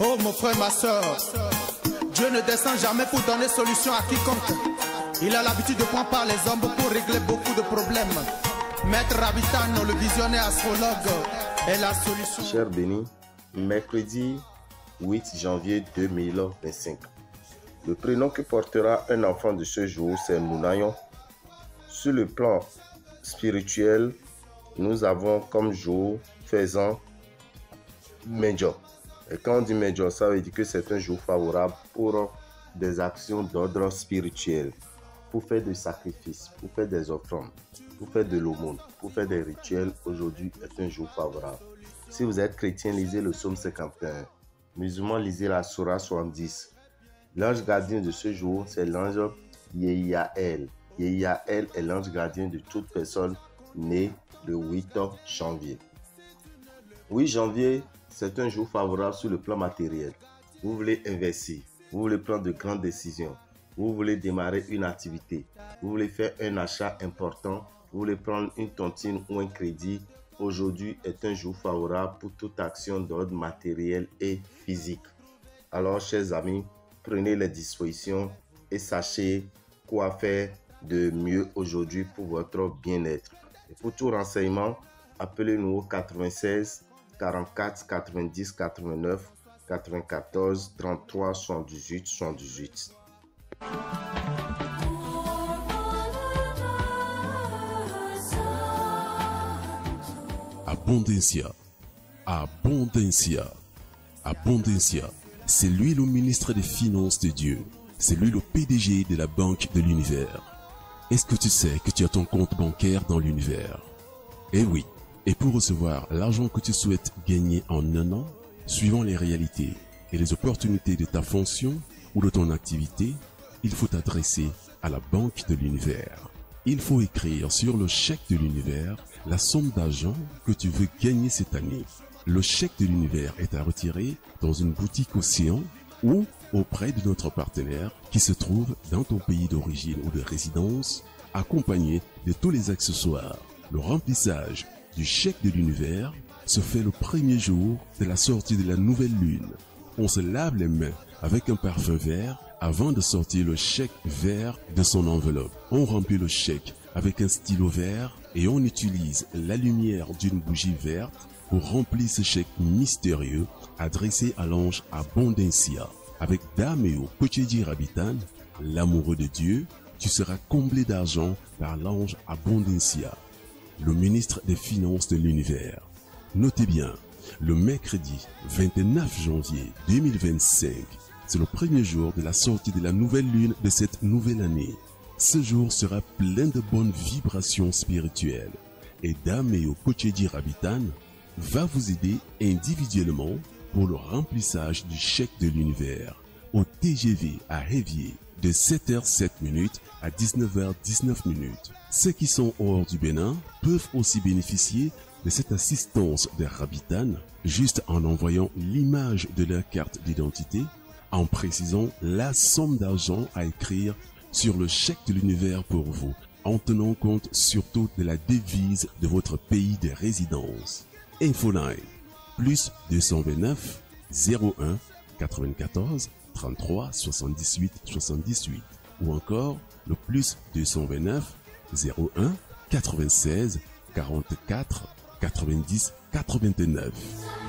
Oh mon frère, ma soeur, Dieu ne descend jamais pour donner solution à quiconque. Il a l'habitude de prendre par les hommes pour régler beaucoup de problèmes. Maître Rabitano, le visionnaire astrologue, est la solution. Cher béni, mercredi 8 janvier 2025. Le prénom que portera un enfant de ce jour, c'est Mounayon. Sur le plan spirituel, nous avons comme jour faisant Major. Et quand on dit Major, ça veut dire que c'est un jour favorable pour des actions d'ordre spirituel, pour faire des sacrifices, pour faire des offrandes, pour faire de l'aumône, pour faire des rituels. Aujourd'hui est un jour favorable. Si vous êtes chrétien, lisez le psaume 51. Musulman, lisez la Sourate 70. L'ange gardien de ce jour, c'est l'ange Yehiaël. Yehiaël est l'ange gardien de toute personne née le 8 janvier. 8 janvier, c'est un jour favorable sur le plan matériel. Vous voulez investir, vous voulez prendre de grandes décisions, vous voulez démarrer une activité, vous voulez faire un achat important, vous voulez prendre une tontine ou un crédit. Aujourd'hui est un jour favorable pour toute action d'ordre matériel et physique. Alors, chers amis, prenez les dispositions et sachez quoi faire de mieux aujourd'hui pour votre bien-être. Et pour tout renseignement, appelez-nous au 96 44 90 89 94 33 78 78. Abondancia, Abondancia, Abondancia. C'est lui le ministre des Finances de Dieu. C'est lui le PDG de la Banque de l'Univers. Est-ce que tu sais que tu as ton compte bancaire dans l'univers? Eh oui. Et pour recevoir l'argent que tu souhaites gagner en un an, suivant les réalités et les opportunités de ta fonction ou de ton activité, il faut t'adresser à la Banque de l'Univers. Il faut écrire sur le chèque de l'univers la somme d'argent que tu veux gagner cette année. Le chèque de l'univers est à retirer dans une boutique Océan ou auprès de notre partenaire qui se trouve dans ton pays d'origine ou de résidence, accompagné de tous les accessoires. Le remplissage du chèque de l'univers se fait le premier jour de la sortie de la nouvelle lune. On se lave les mains avec un parfum vert avant de sortir le chèque vert de son enveloppe. On remplit le chèque avec un stylo vert et on utilise la lumière d'une bougie verte pour remplir ce chèque mystérieux adressé à l'ange Abondancia. Avec Dameo Kochedi Rabitan, l'amoureux de Dieu, tu seras comblé d'argent par l'ange Abondancia, le ministre des Finances de l'Univers. Notez bien, le mercredi 29 janvier 2025, c'est le premier jour de la sortie de la nouvelle lune de cette nouvelle année. Ce jour sera plein de bonnes vibrations spirituelles. Et Dameo Kochedi Rabitan va vous aider individuellement pour le remplissage du chèque de l'univers au TGV à Révier de 7h07 à 19h19. Ceux qui sont hors du Bénin peuvent aussi bénéficier de cette assistance de Rabitan juste en envoyant l'image de leur carte d'identité, en précisant la somme d'argent à écrire sur le chèque de l'univers pour vous, en tenant compte surtout de la devise de votre pays de résidence. Infoline, plus 229 01 94 33 78 78 ou encore le plus 229 01 96 44 90 89.